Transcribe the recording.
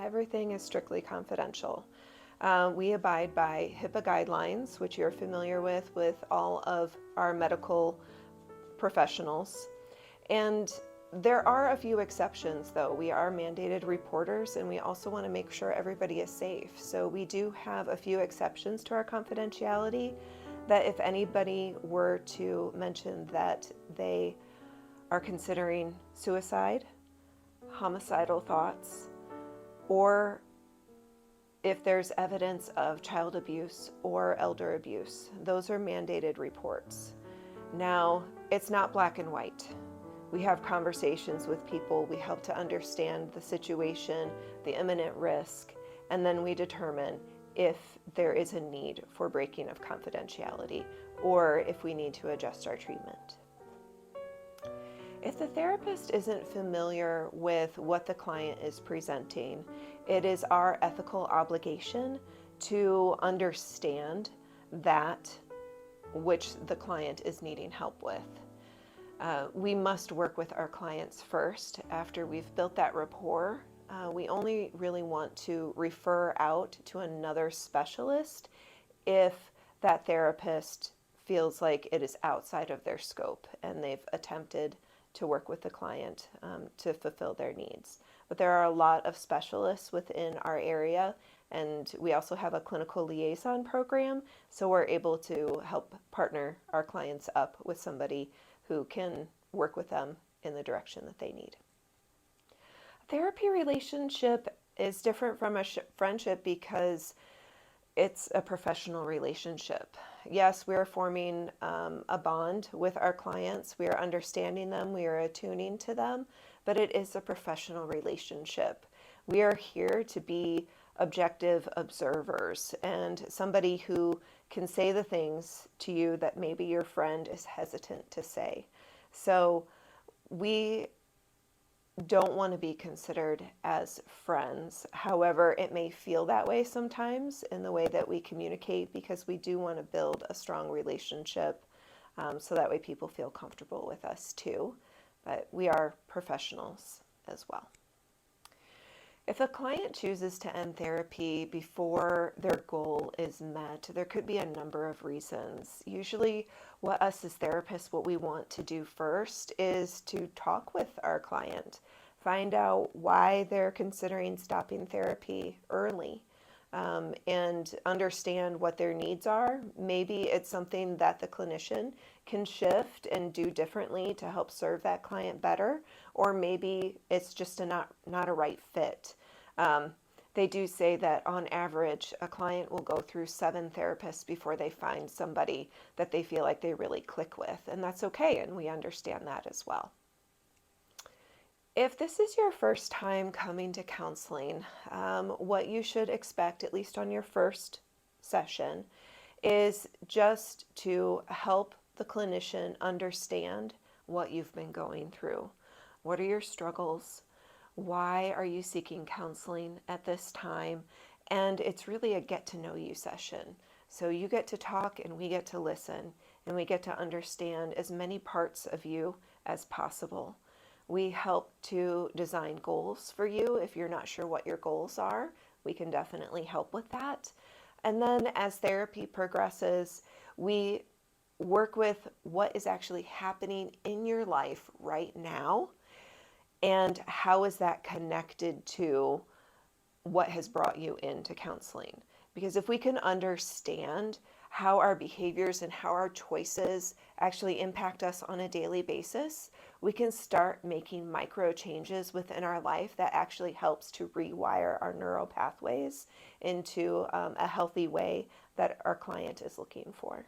Everything is strictly confidential. We abide by HIPAA guidelines, which you're familiar with all of our medical professionals. And there are a few exceptions, though. We are mandated reporters, and we also want to make sure everybody is safe. So we do have a few exceptions to our confidentiality that if anybody were to mention that they are considering suicide, homicidal thoughts, or if there's evidence of child abuse or elder abuse, those are mandated reports. Now, it's not black and white. We have conversations with people, we help to understand the situation, the imminent risk, and then we determine if there is a need for breaking of confidentiality or if we need to adjust our treatment. If the therapist isn't familiar with what the client is presenting, it is our ethical obligation to understand that which the client is needing help with. We must work with our clients first after we've built that rapport. We only really want to refer out to another specialist if that therapist feels like it is outside of their scope and they've attempted to work with the client to fulfill their needs. But there are a lot of specialists within our area, and we also have a clinical liaison program, so we're able to help partner our clients up with somebody who can work with them in the direction that they need. A therapy relationship is different from a friendship because it's a professional relationship. Yes, we're forming a bond with our clients. We are understanding them. We are attuning to them, but it is a professional relationship. We are here to be objective observers and somebody who can say the things to you that maybe your friend is hesitant to say. So we don't want to be considered as friends. However, it may feel that way sometimes in the way that we communicate because we do want to build a strong relationship so that way people feel comfortable with us too. But we are professionals as well. If a client chooses to end therapy before their goal is met, there could be a number of reasons. Usually what us as therapists, what we want to do first is to talk with our client, find out why they're considering stopping therapy early, and understand what their needs are. Maybe it's something that the clinician can shift and do differently to help serve that client better, or maybe it's just not a right fit. They do say that on average, a client will go through 7 therapists before they find somebody that they feel like they really click with, and that's okay, and we understand that as well. If this is your first time coming to counseling, what you should expect, at least on your first session, is just to help the clinician understand what you've been going through. What are your struggles? Why are you seeking counseling at this time? And it's really a get to know you session. So you get to talk and we get to listen and we get to understand as many parts of you as possible. We help to design goals for you. If you're not sure what your goals are, we can definitely help with that. And then as therapy progresses, we work with what is actually happening in your life right now and how is that connected to what has brought you into counseling. Because if we can understand how our behaviors and how our choices actually impact us on a daily basis, we can start making micro changes within our life that actually helps to rewire our neural pathways into a healthy way that our client is looking for.